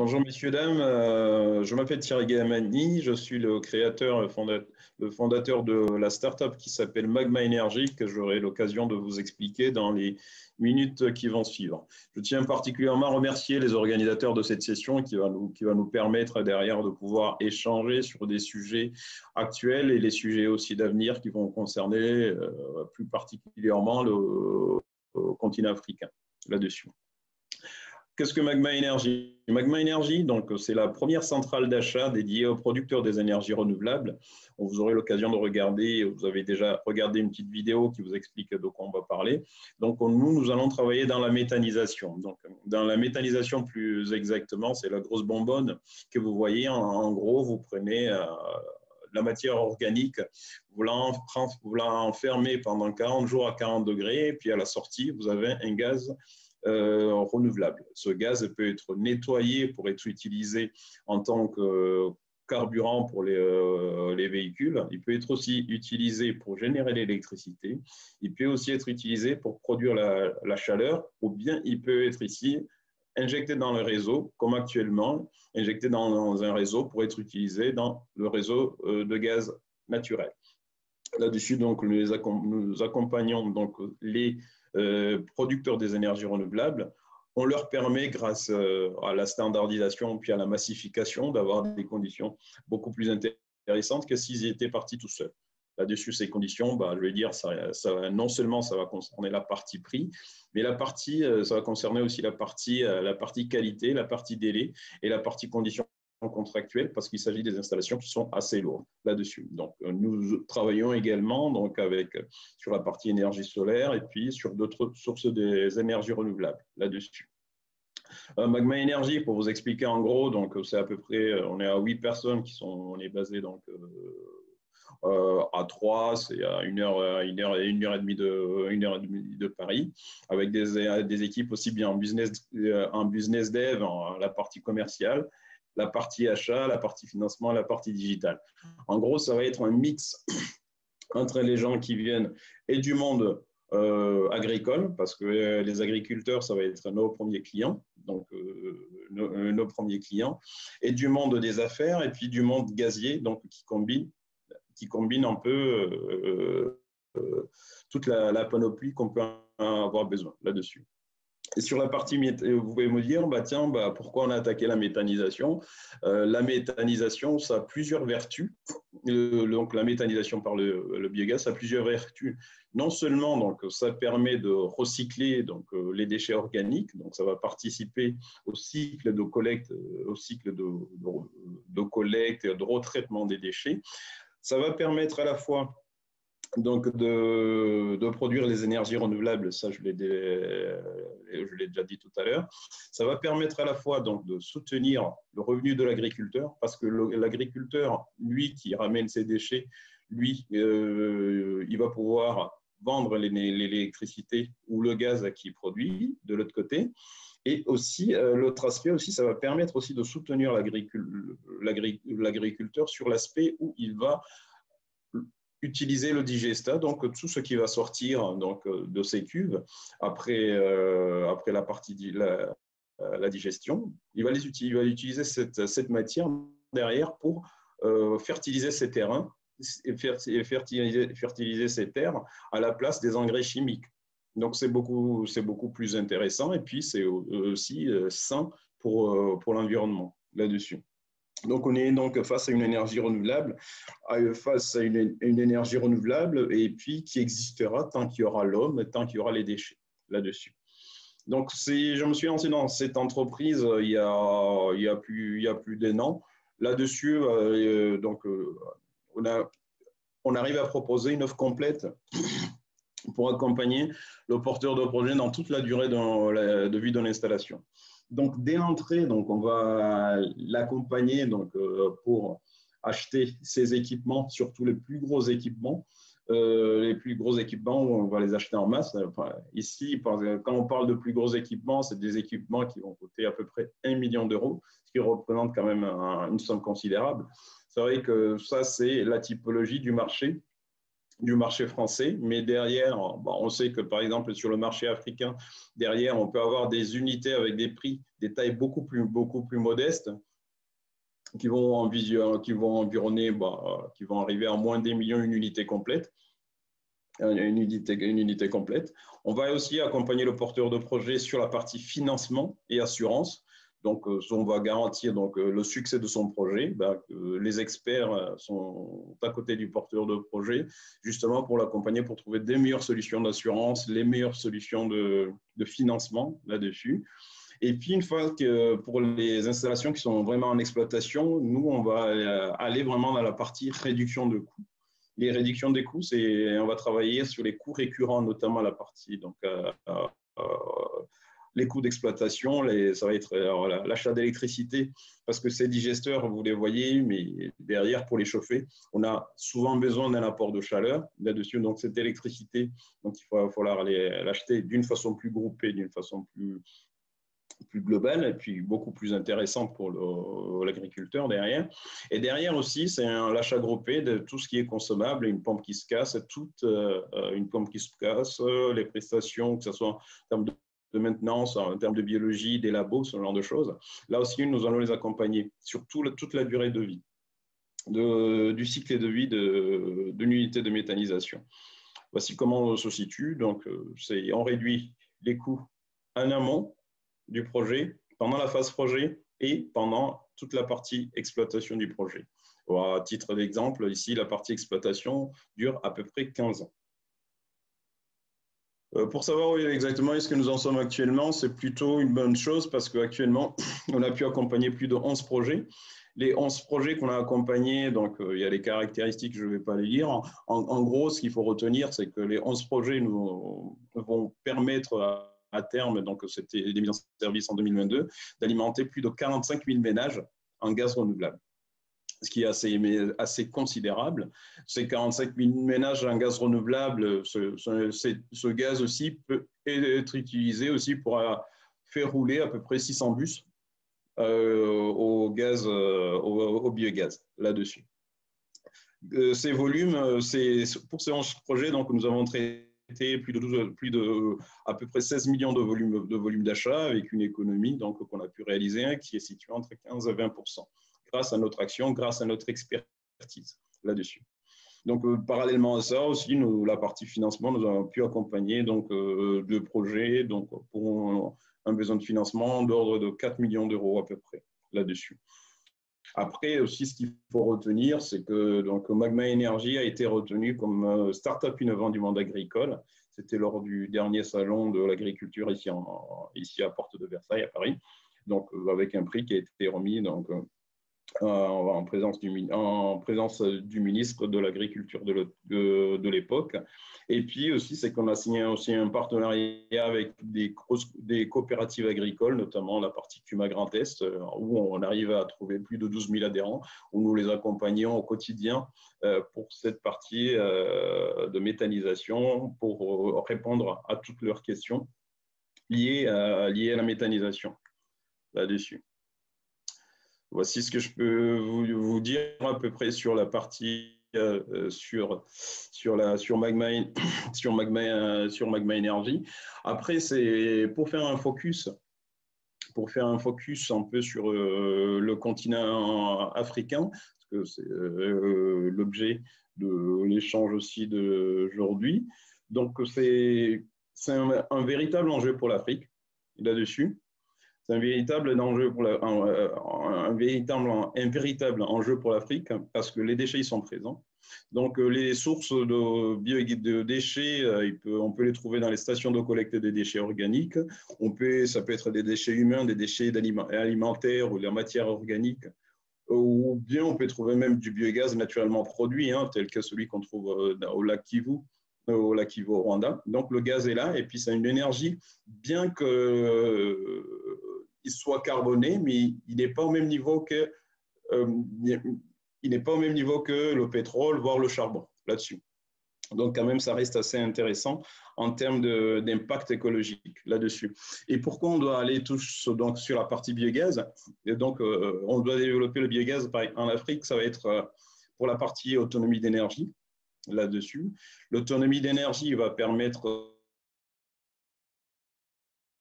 Bonjour messieurs, dames, je m'appelle Thierry Gamani, je suis le fondateur de la start-up qui s'appelle Magma Energy, que j'aurai l'occasion de vous expliquer dans les minutes qui vont suivre. Je tiens particulièrement à remercier les organisateurs de cette session qui va nous permettre derrière de pouvoir échanger sur des sujets actuels et les sujets aussi d'avenir qui vont concerner plus particulièrement le continent africain là-dessus. Qu'est-ce que Magma Energy? Magma Energy, donc, c'est la première centrale d'achat dédiée aux producteurs des énergies renouvelables. Vous aurez l'occasion de regarder, vous avez déjà regardé une petite vidéo qui vous explique de quoi on va parler. Donc, nous allons travailler dans la méthanisation. Donc, dans la méthanisation, plus exactement, c'est la grosse bonbonne que vous voyez. En gros, vous prenez la matière organique, vous l'enfermez pendant 40 jours à 40 degrés, et puis à la sortie, vous avez un gaz renouvelable. Ce gaz peut être nettoyé pour être utilisé en tant que carburant pour les véhicules. Il peut être aussi utilisé pour générer l'électricité. Il peut aussi être utilisé pour produire la chaleur, ou bien il peut être ici injecté dans le réseau, comme actuellement, injecté dans un réseau pour être utilisé dans le réseau de gaz naturel. Là-dessus, donc, nous accompagnons donc les producteurs des énergies renouvelables. On leur permet, grâce à la standardisation puis à la massification, d'avoir des conditions beaucoup plus intéressantes que s'ils étaient partis tout seuls. Là-dessus, ces conditions, je vais dire, non seulement ça va concerner la partie prix, mais ça va concerner aussi la partie qualité, la partie délai et la partie conditions contractuelles, parce qu'il s'agit des installations qui sont assez lourdes là-dessus. Donc, nous travaillons également sur la partie énergie solaire et puis sur d'autres sources des énergies renouvelables là-dessus. Magma Energy, pour vous expliquer en gros, donc c'est à peu près, on est à 8 personnes on est basé donc à 3, c'est à une heure et demie de Paris, avec des équipes aussi bien en business dev, la partie commerciale, la partie achat, la partie financement, la partie digitale. En gros, ça va être un mix entre les gens qui viennent et du monde agricole, parce que les agriculteurs, ça va être nos premiers clients, donc nos premiers clients, et du monde des affaires, et puis du monde gazier, donc qui combine un peu toute la panoplie qu'on peut avoir besoin là-dessus. Et sur la partie, vous pouvez me dire, pourquoi on a attaqué la méthanisation? La méthanisation, ça a plusieurs vertus. Donc, la méthanisation par le biogaz, ça a plusieurs vertus. Non seulement, donc, ça permet de recycler les déchets organiques, donc ça va participer au cycle de collecte, collecte et de retraitement des déchets. Ça va permettre à la fois donc de produire les énergies renouvelables, ça je l'ai déjà dit tout à l'heure. Ça va permettre à la fois donc de soutenir le revenu de l'agriculteur, parce que l'agriculteur, lui, qui ramène ses déchets, lui, il va pouvoir vendre l'électricité ou le gaz qu'il produit de l'autre côté. Et aussi, l'autre aspect aussi, ça va permettre aussi de soutenir l'agriculteur sur l'aspect où il va utiliser le digestat, donc tout ce qui va sortir de ces cuves après la partie la digestion, il va utiliser cette matière derrière pour fertiliser ces terrains et fertiliser ces terres à la place des engrais chimiques. Donc c'est beaucoup plus intéressant et puis c'est aussi sain pour l'environnement là-dessus. Donc, on est donc face à une énergie renouvelable, et puis qui existera tant qu'il y aura l'homme, tant qu'il y aura les déchets là-dessus. Donc, je me suis lancé dans cette entreprise il y a plus d'un an. Là-dessus, on arrive à proposer une offre complète pour accompagner le porteur de projet dans toute la durée de vie de l'installation. Donc, dès l'entrée, on va l'accompagner pour acheter ses équipements, surtout les plus gros équipements. Les plus gros équipements, on va les acheter en masse. Enfin, ici, quand on parle de plus gros équipements, c'est des équipements qui vont coûter à peu près 1 million d'euros, ce qui représente quand même une somme considérable. C'est vrai que ça, c'est la typologie du marché du marché français, mais derrière, bon, on sait que par exemple sur le marché africain, derrière, on peut avoir des unités avec des prix, des tailles beaucoup plus modestes, qui vont environner, qui vont arriver à moins des millions une unité complète. Une unité complète. On va aussi accompagner le porteur de projet sur la partie financement et assurance. Donc, on va garantir le succès de son projet. Les experts sont à côté du porteur de projet, justement pour l'accompagner, pour trouver des meilleures solutions d'assurance, les meilleures solutions de financement là-dessus. Et puis, une fois que pour les installations qui sont vraiment en exploitation, nous, on va aller vraiment dans la partie réduction de coûts. Les réductions des coûts, on va travailler sur les coûts récurrents, notamment la partie les coûts d'exploitation, ça va être l'achat d'électricité, parce que ces digesteurs, vous les voyez, mais derrière, pour les chauffer, on a souvent besoin d'un apport de chaleur là-dessus. Donc, cette électricité, donc, il va falloir l'acheter d'une façon plus groupée, d'une façon plus globale et puis beaucoup plus intéressante pour l'agriculteur derrière. Et derrière aussi, c'est l'achat groupé de tout ce qui est consommable, une pompe qui se casse, une pompe qui se casse, les prestations, que ce soit en termes de maintenance, en termes de biologie, des labos, ce genre de choses. Là aussi, nous allons les accompagner sur toute la durée de vie, du cycle de vie d'une unité de méthanisation. Voici comment on se situe. Donc, on réduit les coûts en amont du projet, pendant la phase projet et pendant toute la partie exploitation du projet. À titre d'exemple, ici, la partie exploitation dure à peu près 15 ans. Pour savoir exactement est-ce que nous en sommes actuellement, c'est plutôt une bonne chose parce qu'actuellement, on a pu accompagner plus de 11 projets. Les 11 projets qu'on a accompagnés, donc il y a les caractéristiques, je ne vais pas les lire. En gros, ce qu'il faut retenir, c'est que les 11 projets nous vont permettre à terme, donc c'était des mises en service en 2022, d'alimenter plus de 45 000 ménages en gaz renouvelable. Ce qui est assez considérable. Ces 45 000 ménages en gaz renouvelable, ce gaz aussi peut être utilisé aussi pour faire rouler à peu près 600 bus au biogaz là-dessus. Ces volumes, pour ces 11 projets, donc nous avons traité à peu près 16 millions de volume d'achat avec une économie qu'on a pu réaliser qui est située entre 15 et 20% grâce à notre action, grâce à notre expertise là-dessus. Donc, parallèlement à ça aussi, la partie financement, nous avons pu accompagner deux projets pour un besoin de financement d'ordre de 4 millions d'euros à peu près là-dessus. Après aussi, ce qu'il faut retenir, c'est que Magma Energy a été retenu comme start-up innovant du monde agricole. C'était lors du dernier salon de l'agriculture ici à Porte de Versailles, à Paris, avec un prix qui a été remis en présence du ministre de l'Agriculture de l'époque. Et puis aussi, c'est qu'on a signé aussi un partenariat avec des coopératives agricoles, notamment la partie Cuma Grand Est, où on arrive à trouver plus de 12 000 adhérents, où nous les accompagnons au quotidien pour cette partie de méthanisation, pour répondre à toutes leurs questions liées à la méthanisation là-dessus. Voici ce que je peux vous dire à peu près sur la partie sur Magma Energy. Après, c'est pour faire un focus un peu sur le continent africain, parce que c'est l'objet de l'échange aussi d'aujourd'hui. Donc, c'est un véritable enjeu pour l'Afrique là-dessus. C'est un véritable enjeu pour l'Afrique parce que les déchets ils sont présents. Donc, les sources de déchets, on peut les trouver dans les stations de collecte des déchets organiques. Ça peut être des déchets humains, des déchets alimentaires ou de la matière organique. Ou bien on peut trouver même du biogaz naturellement produit, tel que celui qu'on trouve au lac Kivu au Rwanda. Donc, le gaz est là et puis c'est une énergie, bien qu'il soit carboné, mais il n'est pas au même niveau que le pétrole, voire le charbon là-dessus. Donc, quand même, ça reste assez intéressant en termes d'impact écologique là-dessus. Et pourquoi on doit aller sur la partie biogaz? Et donc, on doit développer le biogaz en Afrique, ça va être pour la partie autonomie d'énergie. là-dessus. L'autonomie d'énergie va permettre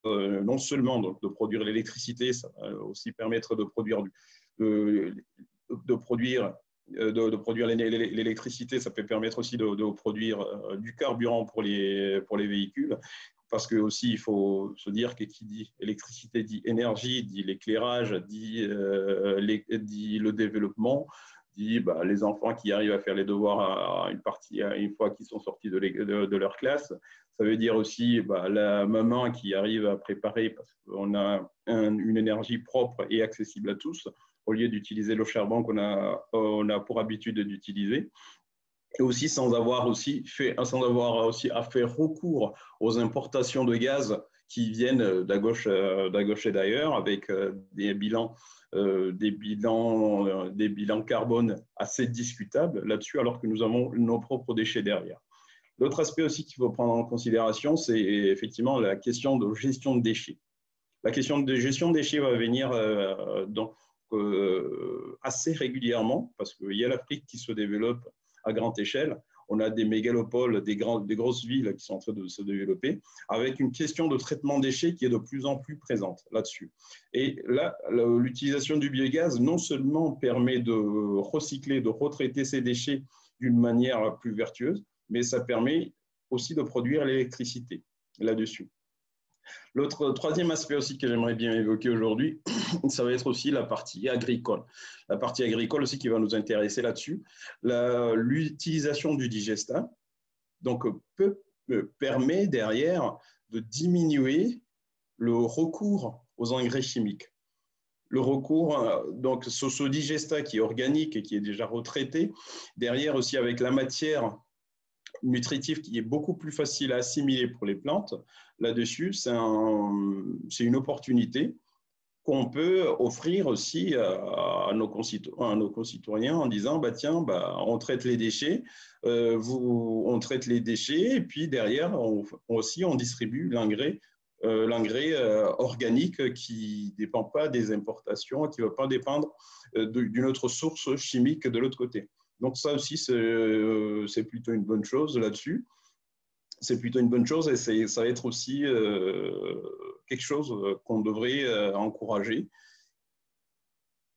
non seulement de produire l'électricité, ça va aussi permettre de produire l'électricité, ça peut permettre aussi de produire du carburant pour les véhicules, parce que aussi il faut se dire que qui dit électricité dit énergie, dit l'éclairage, dit le développement, dit les enfants qui arrivent à faire les devoirs une fois qu'ils sont sortis de leur classe. Ça veut dire aussi la maman qui arrive à préparer, parce qu'on a une énergie propre et accessible à tous, au lieu d'utiliser le charbon qu'on a pour habitude d'utiliser. Et aussi sans avoir aussi à faire recours aux importations de gaz qui viennent d'à gauche et d'ailleurs, avec des bilans carbone assez discutables là-dessus, alors que nous avons nos propres déchets derrière. L'autre aspect aussi qu'il faut prendre en considération, c'est effectivement la question de gestion de déchets. La question de gestion de déchets va venir assez régulièrement, parce qu'il y a l'Afrique qui se développe à grande échelle. On a des mégalopoles, des grosses villes qui sont en train de se développer, avec une question de traitement des déchets qui est de plus en plus présente là-dessus. Et là, l'utilisation du biogaz non seulement permet de recycler, de retraiter ces déchets d'une manière plus vertueuse, mais ça permet aussi de produire l'électricité là-dessus. Troisième aspect aussi que j'aimerais bien évoquer aujourd'hui, ça va être aussi la partie agricole. La partie agricole aussi qui va nous intéresser là-dessus. L'utilisation du digestat permet derrière de diminuer le recours aux engrais chimiques. Le recours, donc ce digestat qui est organique et qui est déjà retraité, derrière aussi avec la matière nutritif qui est beaucoup plus facile à assimiler pour les plantes. Là-dessus, c'est une opportunité qu'on peut offrir aussi à nos concitoyens en disant on traite les déchets, on traite les déchets et puis derrière on distribue l'engrais organique qui ne dépend pas des importations, qui ne va pas dépendre d'une autre source chimique de l'autre côté. Donc ça aussi, c'est plutôt une bonne chose là-dessus. C'est plutôt une bonne chose et ça va être aussi quelque chose qu'on devrait encourager.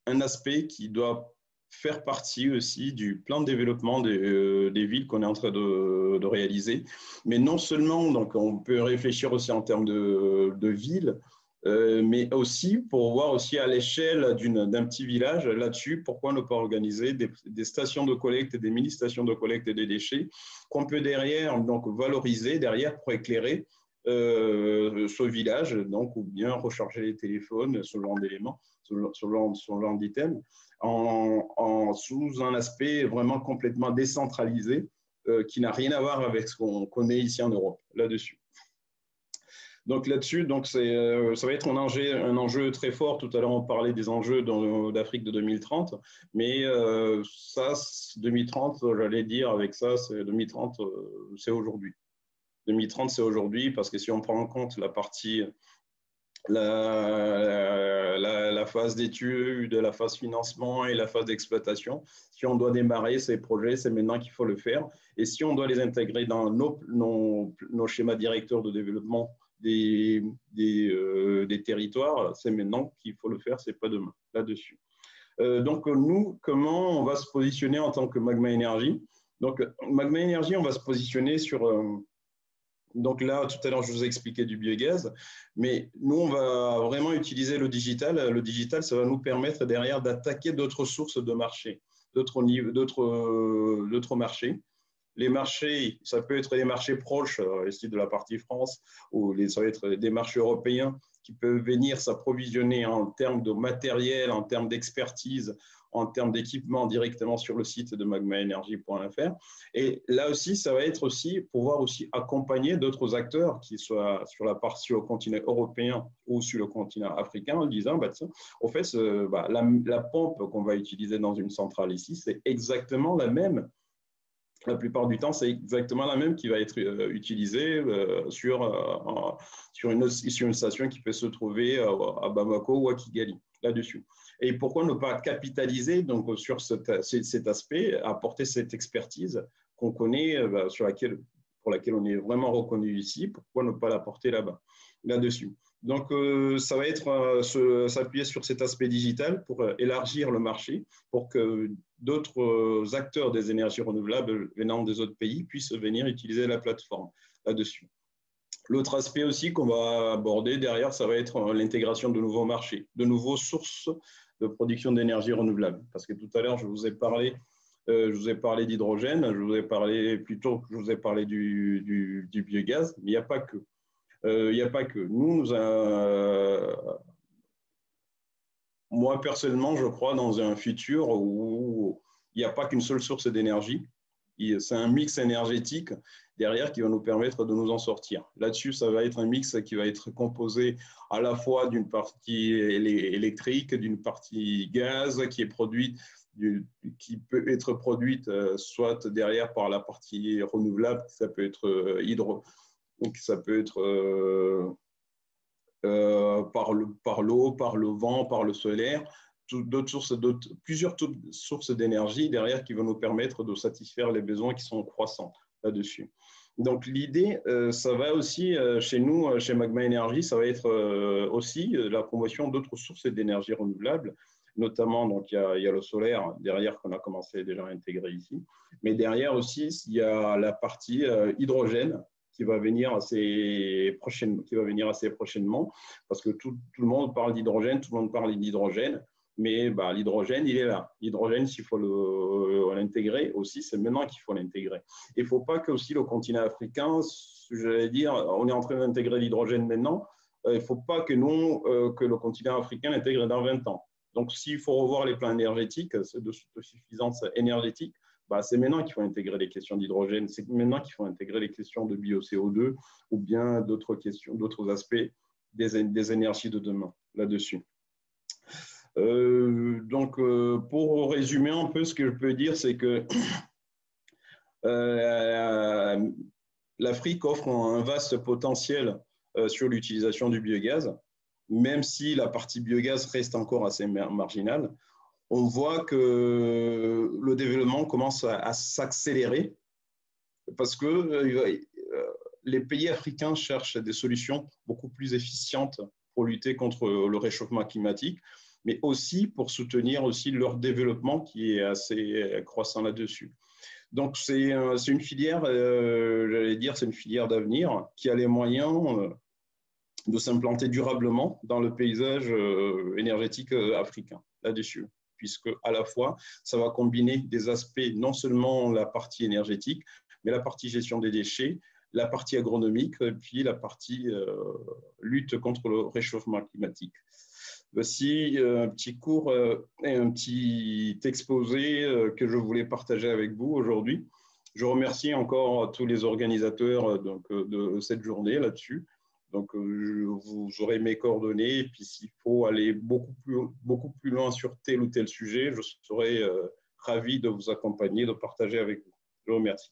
Un aspect qui doit faire partie aussi du plan de développement des villes qu'on est en train de réaliser. Mais non seulement, donc on peut réfléchir aussi en termes de villes, mais aussi pour voir aussi à l'échelle d'un petit village là-dessus, pourquoi ne pas organiser des stations de collecte, des mini-stations de collecte des déchets qu'on peut derrière donc valoriser derrière pour éclairer ce village, donc ou bien recharger les téléphones, ce genre d'éléments, ce genre d'items, sous un aspect vraiment complètement décentralisé qui n'a rien à voir avec ce qu'on connaît ici en Europe là-dessus. Donc là-dessus, ça va être un enjeu très fort. Tout à l'heure, on parlait des enjeux d'Afrique de 2030, mais 2030, j'allais dire avec ça, 2030, c'est aujourd'hui. 2030, c'est aujourd'hui, parce que si on prend en compte la phase d'étude, la phase financement et la phase d'exploitation, si on doit démarrer ces projets, c'est maintenant qu'il faut le faire. Et si on doit les intégrer dans nos schémas directeurs de développement des territoires, c'est maintenant qu'il faut le faire, c'est pas demain, là-dessus. Donc, nous, comment on va se positionner en tant que Magma Energy? Donc, Magma Energy, on va se positionner sur... donc là, tout à l'heure, je vous ai expliqué du biogaz, mais nous, on va vraiment utiliser le digital. Le digital, ça va nous permettre derrière d'attaquer d'autres sources de marché, d'autres marchés. Les marchés, ça peut être des marchés proches, ici de la partie France, ou ça va être des marchés européens qui peuvent venir s'approvisionner en termes de matériel, en termes d'expertise, en termes d'équipement directement sur le site de magmaenergy.fr. Et là aussi, ça va être aussi pouvoir aussi accompagner d'autres acteurs qui soient sur le continent européen ou sur le continent africain en disant, au fait, la pompe qu'on va utiliser dans une centrale ici, c'est exactement la même. La plupart du temps, c'est exactement la même qui va être utilisée sur une station qui peut se trouver à Bamako ou à Kigali, là-dessus. Et pourquoi ne pas capitaliser donc, sur cet aspect, apporter cette expertise qu'on connaît, pour laquelle on est vraiment reconnu ici, pourquoi ne pas la porter là-dessus. Donc, ça va être s'appuyer sur cet aspect digital pour élargir le marché, pour que d'autres acteurs des énergies renouvelables venant des autres pays puissent venir utiliser la plateforme là-dessus. L'autre aspect aussi qu'on va aborder derrière, ça va être l'intégration de nouveaux marchés, de nouvelles sources de production d'énergie renouvelable. Parce que tout à l'heure, je vous ai parlé d'hydrogène, je vous ai parlé du biogaz, mais il n'y a pas que. Moi, personnellement, je crois dans un futur où il n'y a pas qu'une seule source d'énergie. C'est un mix énergétique derrière qui va nous permettre de nous en sortir. Là-dessus, ça va être un mix qui va être composé à la fois d'une partie électrique, d'une partie gaz qui peut être produite soit derrière par la partie renouvelable, ça peut être donc ça peut être par l'eau, par le vent, par le solaire, plusieurs sources d'énergie derrière qui vont nous permettre de satisfaire les besoins qui sont croissants là-dessus. Donc l'idée, ça va aussi chez nous, chez Magma Energy, ça va être aussi la promotion d'autres sources d'énergie renouvelables, notamment donc il y a le solaire derrière qu'on a commencé déjà à intégrer ici, mais derrière aussi il y a la partie hydrogène qui va venir assez prochainement, parce que tout le monde parle d'hydrogène, mais l'hydrogène, il est là. L'hydrogène, s'il faut l'intégrer aussi, c'est maintenant qu'il faut l'intégrer. Il ne faut pas que aussi le continent africain, j'allais dire, on est en train d'intégrer l'hydrogène maintenant, il ne faut pas que que le continent africain l'intègre dans 20 ans. Donc, s'il faut revoir les plans énergétiques, de suffisance énergétique, c'est maintenant qu'il faut intégrer les questions d'hydrogène, c'est maintenant qu'il faut intégrer les questions de bio-CO2 ou bien d'autres questions, d'autres aspects des énergies de demain là-dessus. Donc, pour résumer un peu, ce que je peux dire, c'est que l'Afrique offre un vaste potentiel sur l'utilisation du biogaz, même si la partie biogaz reste encore assez marginale. On voit que le développement commence à s'accélérer parce que les pays africains cherchent des solutions beaucoup plus efficientes pour lutter contre le réchauffement climatique, mais aussi pour soutenir aussi leur développement qui est assez croissant là-dessus. Donc, c'est une filière, j'allais dire, c'est une filière d'avenir qui a les moyens de s'implanter durablement dans le paysage énergétique africain là-dessus, puisque à la fois, ça va combiner des aspects, non seulement la partie énergétique, mais la partie gestion des déchets, la partie agronomique, et puis la partie lutte contre le réchauffement climatique. Voici un petit cours et un petit exposé que je voulais partager avec vous aujourd'hui. Je remercie encore tous les organisateurs de cette journée là-dessus. Donc, vous aurez mes coordonnées, et puis s'il faut aller beaucoup plus loin sur tel ou tel sujet, je serai ravi de vous accompagner, de partager avec vous. Je vous remercie.